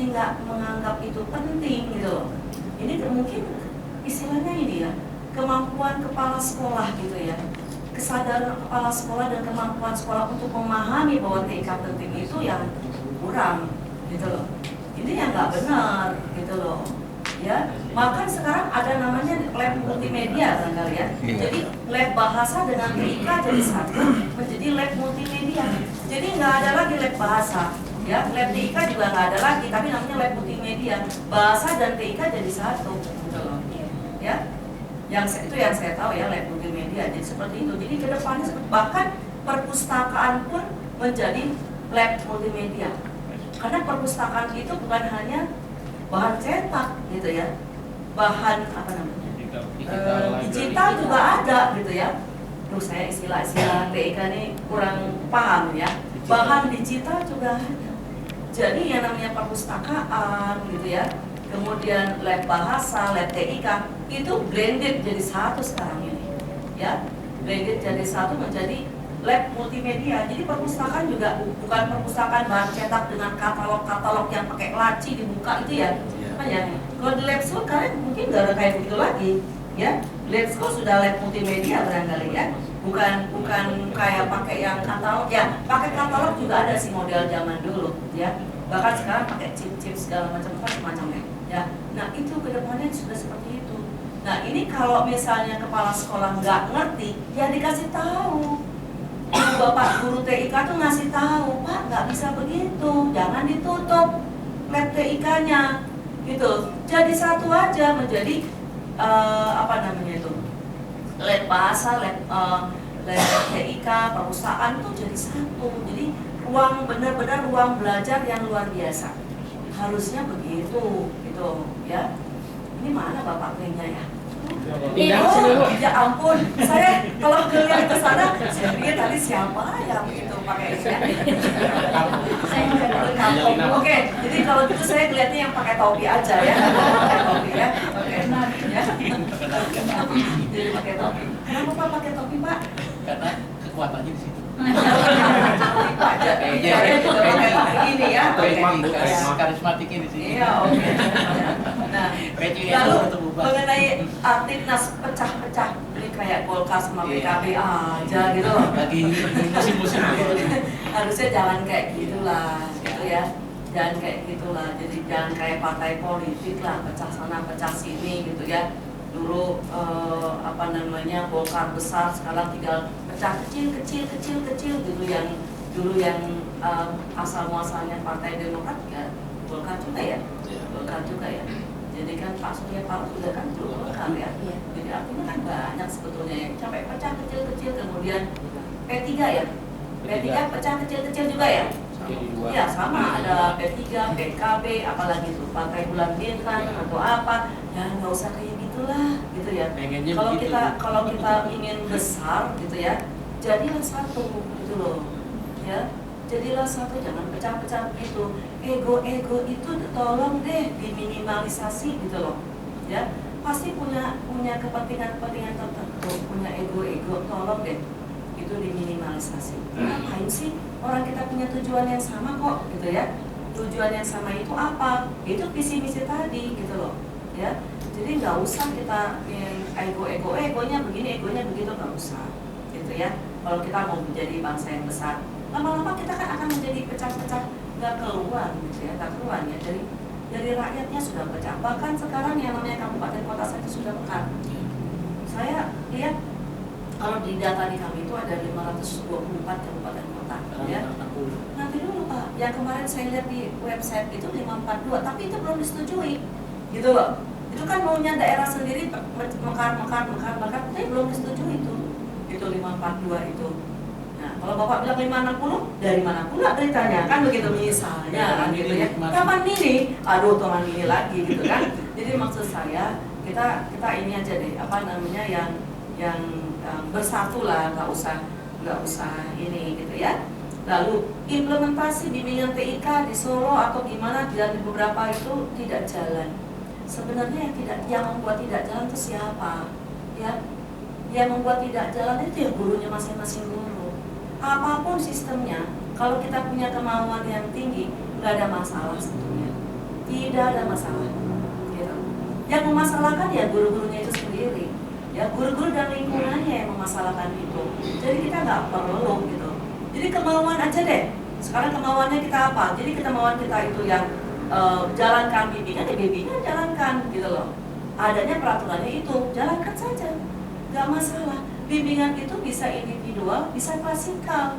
nggak menganggap itu penting gitu loh. Ini mungkin istilahnya ini ya, kemampuan kepala sekolah gitu ya, kesadaran kepala sekolah dan kemampuan sekolah untuk memahami bahwa TIK penting itu yang kurang gitu loh. Ini yang nggak benar gitu loh ya. Bahkan sekarang ada namanya lab multimedia barangkali ya. Jadi lab bahasa dengan TIK jadi satu menjadi lab multimedia. Jadi nggak ada lagi lab bahasa ya, lab TIK juga nggak ada lagi, tapi namanya lab multimedia. Bahasa dan TIK jadi satu gitu loh ya. Itu yang saya tahu ya, lab multimedia. Jadi seperti itu. Jadi ke depannya bahkan perpustakaan pun menjadi lab multimedia. Karena perpustakaan itu bukan hanya bahan cetak gitu ya, bahan apa namanya, digital juga ada gitu ya. Duh, saya istilah TIK ini kurang paham ya. Bahan digital juga ada. Jadi yang namanya perpustakaan gitu ya, kemudian lab bahasa, lab TIK itu blended jadi satu sekarang ini ya, blended jadi satu menjadi lab multimedia. Jadi perpustakaan juga bukan perpustakaan bahan cetak dengan katalog-katalog yang pakai laci dibuka itu ya. Apa ya? Kalau di lab school kalian mungkin nggak ada kayak begitu lagi, ya. Lab school sudah lab multimedia barangkali ya. Bukan kayak pakai yang katalog ya. Pakai katalog juga ada sih model zaman dulu, ya. Bahkan sekarang pakai chip-chip segala macamnya, ya. Nah itu kedepannya sudah seperti itu. Nah ini kalau misalnya kepala sekolah nggak ngerti, ya dikasih tahu. Bapak guru TIK tuh ngasih tahu, Pak nggak bisa begitu, jangan ditutup lab TIK-nya, gitu. Jadi satu aja menjadi apa namanya itu, lab bahasa, lab TIK, perpustakaan itu jadi satu. Jadi ruang benar-benar ruang belajar yang luar biasa. Harusnya begitu, gitu ya. Ini mana Bapak kayaknya ya? Ya ampun, saya kalau ngeliat ke sana, saya pikir tadi siapa yang itu pakai ini ya? Oke, jadi kalau gitu saya ngeliatnya yang pakai topi aja ya, pakai topi ya, oke, ya. Jadi pakai topi. Kenapa Pak pakai topi Pak? Karena kekuatannya di situ. Ini ya, karismatiknya di sini. Iya, oke. Nah, lalu mengenai aktivitas pecah-pecah, ini kayak Golkar sama PKB aja gitu loh. Lagi musim-musim. Harusnya jangan kayak gitulah, gitu ya. Jangan kayak gitulah. Jadi jangan kayak partai politik lah, pecah sana, pecah sini gitu ya. Dulu apa namanya Golkar besar, sekarang tinggal pecah kecil gitu yang dulu yang asal muasalnya Partai Demokrat ya Golkar juga ya, Golkar juga ya. Jadi kan Pak Surya Paloh juga kan dulu Golkar ya. Jadi artinya kan banyak sebetulnya yang sampai pecah kecil kemudian P3 ya, P3 pecah kecil juga ya. Ya sama, ada P3, PKB, apalagi tuh Partai Bulan Bintang atau apa, ya nggak usah kayak gitulah, gitu ya. Kalau kita ingin besar, gitu ya, jadilah satu, gitu loh, ya. Jadilah satu, jangan pecah-pecah gitu. Ego itu tolong deh diminimalisasi, gitu loh, ya. Pasti punya kepentingan tertentu, punya ego, tolong deh itu diminimalisasi. Ngapain sih? Orang kita punya tujuan yang sama kok, gitu ya. Tujuan yang sama itu apa? Itu visi misi tadi, gitu loh, ya. Jadi nggak usah kita egonya begini, egonya begitu, nggak usah, gitu ya. Kalau kita mau menjadi bangsa yang besar, lama-lama kita kan akan menjadi pecah-pecah, nggak keluar, gitu ya, nggak keluar ya. Dari rakyatnya sudah pecah. Bahkan sekarang yang namanya kabupaten kota saja sudah pekan. Saya lihat kalau di data di kami itu ada 524 kabupaten kota, ya. Nanti dulu Pak, yang kemarin saya lihat di website itu 542, tapi itu belum disetujui, gitu loh. Itu kan maunya daerah sendiri mekar, tapi belum disetujui itu 542 itu. Nah, kalau Bapak bilang 560, dari mana pula beritanya? Kan begitu misalnya, kan gitu ya. Kapan ini? Aduh, teman ini lagi, gitu kan. Jadi maksud saya, kita ini aja deh, apa namanya yang bersatu lah, nggak usah ini gitu ya. Lalu implementasi bimbingan TIK di Solo atau gimana dan di beberapa itu tidak jalan. Sebenarnya yang membuat tidak jalan itu siapa? Ya, yang membuat tidak jalan itu ya gurunya masing-masing guru. Apapun sistemnya, kalau kita punya kemauan yang tinggi, nggak ada masalah sebetulnya. tidak ada masalah. Gitu. Yang memasalahkan ya guru-gurunya itu sendiri, ya guru-guru dan lingkungannya yang memasalahkan itu. Jadi kita nggak perlu gitu. Jadi kemauan aja deh. Sekarang kemauannya kita apa? Jadi kemauan kita itu yang jalankan bimbingan, ya bimbingan jalankan gitu loh. Adanya peraturannya itu, jalankan saja, nggak masalah. Bimbingan itu bisa individual, bisa klasikal.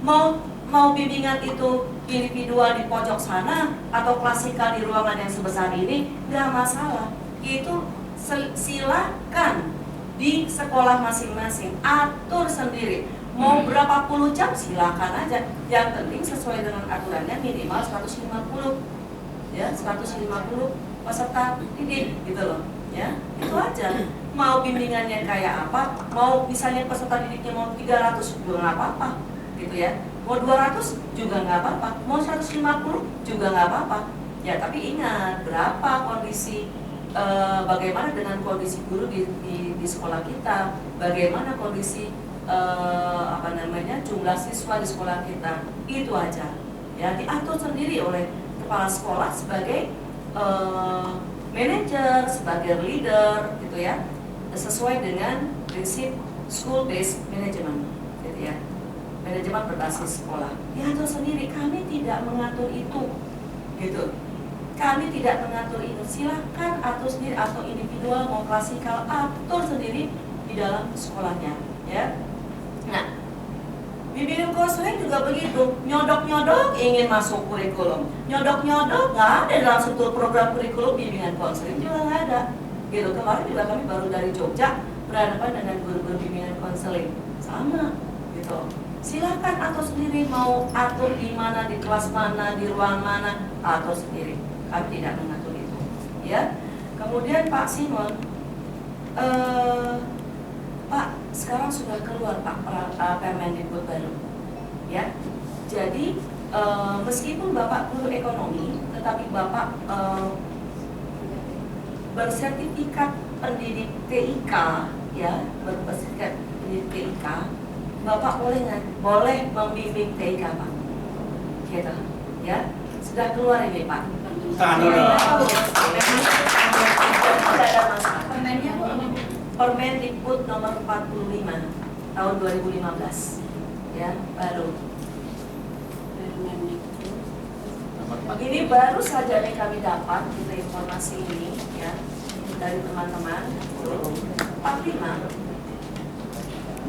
Mau bimbingan itu individual di pojok sana atau klasikal di ruangan yang sebesar ini, nggak masalah. Itu silakan di sekolah masing-masing, atur sendiri. Mau berapa puluh jam silakan aja. Yang penting sesuai dengan aturannya minimal 150, ya 150 peserta didik gitu loh, ya itu aja. Mau bimbingannya kayak apa, mau misalnya peserta didiknya mau 300 juga nggak apa-apa, gitu ya. Mau 200 juga nggak apa-apa, mau 150 juga nggak apa-apa. Ya tapi ingat berapa kondisi, bagaimana dengan kondisi guru di sekolah kita, bagaimana kondisi jumlah siswa di sekolah kita, itu aja ya, diatur sendiri oleh kepala sekolah sebagai manajer, sebagai leader gitu ya, sesuai dengan prinsip school based management gitu ya, manajemen berbasis sekolah, diatur sendiri. Kami tidak mengatur itu gitu, kami tidak mengatur itu. Silahkan atur sendiri, atau individual mau klasikal, atur sendiri di dalam sekolahnya ya. Nah, bimbingan konseling juga begitu, nyodok-nyodok ingin masuk kurikulum, nyodok-nyodok nggak ada dalam struktur program kurikulum. Bimbingan konseling juga nggak ada gitu. Kemarin juga kami baru dari Jogja berhadapan dengan guru-guru bimbingan konseling, sama gitu. Silakan atur sendiri, mau atur di mana, di kelas mana, di ruang mana, atur sendiri. Kami tidak mengatur itu ya. Kemudian Pak Simon, Pak, sekarang sudah keluar Pak Permendikbud baru, ya. Jadi meskipun Bapak guru ekonomi, tetapi Bapak bersertifikat pendidik TIK, ya, bersertifikat pendidik TIK, Bapak boleh membimbing TIK Pak, gitu, ya. Sudah keluar ini Pak. Tahan dulu. Tidak ada masalah. Permendikbud nomor 45 tahun 2015 ya, baru. Ini baru saja nih kami dapat kita informasi ini ya dari teman-teman. 45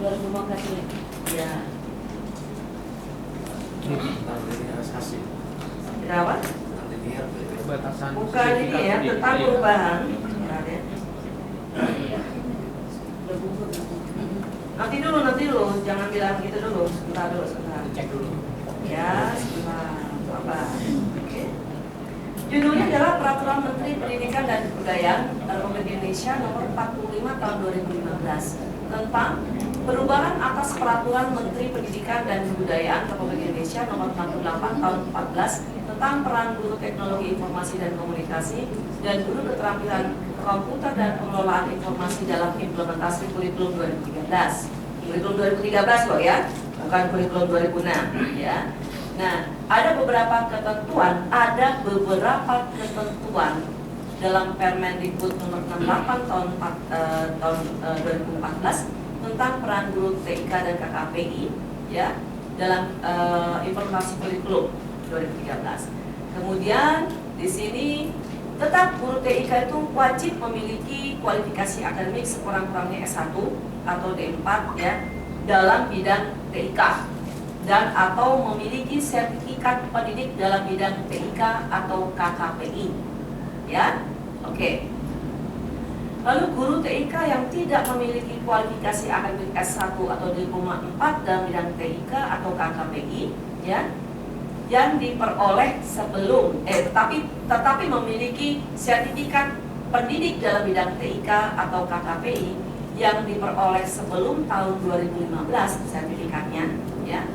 2015 ini ya. Berapa? Batasan Bukan ini ya, tentang perubahan. Nanti dulu, jangan bilang gitu dulu, sebentar. Cek dulu. Ya, sebentar, apa? Oke. Judulnya adalah Peraturan Menteri Pendidikan dan Kebudayaan Republik Indonesia Nomor 45 Tahun 2015 tentang perubahan atas Peraturan Menteri Pendidikan dan Kebudayaan Republik Indonesia Nomor 68 Tahun 14 tentang peran guru teknologi informasi dan komunikasi dan guru keterampilan komputer dan pengelolaan informasi dalam implementasi kurikulum 2013. Kurikulum 2013 loh ya, bukan kurikulum 2006 ya. Nah, ada beberapa ketentuan dalam Permendikbud nomor 68 tahun 2014 tentang peran guru TIK dan KKPI ya dalam implementasi kurikulum 2013. Kemudian di sini tetap guru TIK itu wajib memiliki kualifikasi akademik sekurang-kurangnya S1 atau D4 ya dalam bidang TIK dan atau memiliki sertifikat pendidik dalam bidang TIK atau KKPI ya. Oke. Lalu guru TIK yang tidak memiliki kualifikasi akademik S1 atau D4 dalam bidang TIK atau KKPI ya yang diperoleh sebelum tetapi memiliki sertifikat pendidik dalam bidang TIK atau KKPI yang diperoleh sebelum tahun 2015 sertifikatnya ya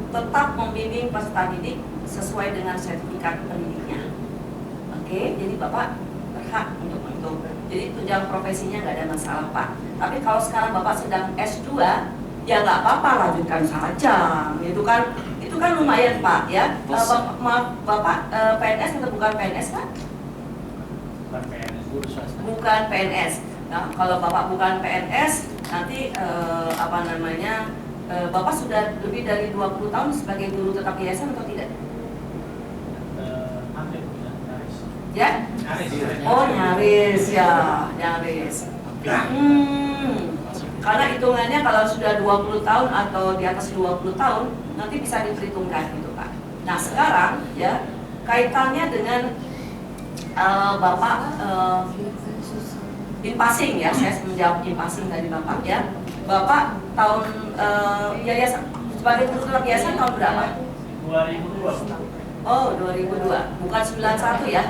tetap membimbing peserta didik sesuai dengan sertifikat pendidiknya. Oke, jadi Bapak berhak untuk itu. Jadi tunjangan profesinya nggak ada masalah Pak. Tapi kalau sekarang Bapak sedang S2 ya nggak apa-apa, lanjutkan saja. Itu kan lumayan Pak ya. Bapak PNS atau bukan PNS Pak? Bukan PNS, guru swasta. Bukan PNS. Nah, kalau Bapak bukan PNS, nanti Bapak sudah lebih dari 20 tahun sebagai guru tetap yayasan atau tidak? Hampir nyaris. Ya? Nyaris. Oh, nyaris ya, nyaris. Karena hitungannya kalau sudah 20 tahun atau di atas 20 tahun, nanti bisa diperhitungkan gitu Pak. Nah sekarang ya, kaitannya dengan Bapak in passing ya, saya menjawab in passing dari Bapak ya. Bapak tahun yayasan sebagai guru tetap yayasan tahun berapa? 2002. Oh 2002, bukan 91 ya?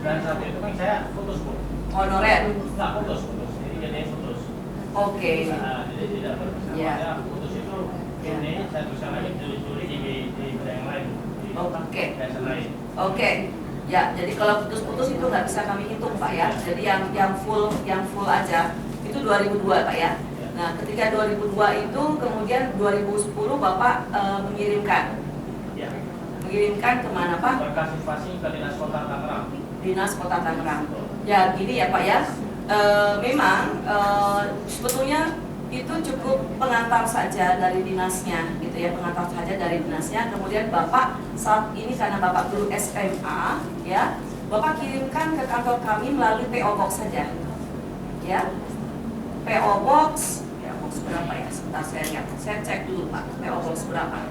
91 itu kan saya putus Bu. Honorer. Enggak putus. Jadi putus. Oke. Nah, jadi tidak bersama. Ya. Ya, putus itu ini saya tuliskan lagi juri di bidang yang lain. Oke. Yayasan lain. Oke. Ya, jadi kalau putus-putus itu nggak bisa kami hitung Pak ya. Jadi yang full aja itu 2002 Pak ya. Nah, ketika 2002 itu kemudian 2010 Bapak mengirimkan. Ya. Mengirimkan kemana Pak? Berkasih ke Dinas Kota Tangerang. Dinas Kota Tangerang. Ya, gini ya Pak ya. Memang sebetulnya itu cukup pengantar saja dari dinasnya, gitu ya, pengantar saja dari dinasnya. Kemudian Bapak saat ini karena Bapak guru SMA, ya, Bapak kirimkan ke kantor kami melalui PO Box saja, ya. PO Box berapa ya? Sebentar saya lihat, saya cek dulu Pak, PO Box berapa?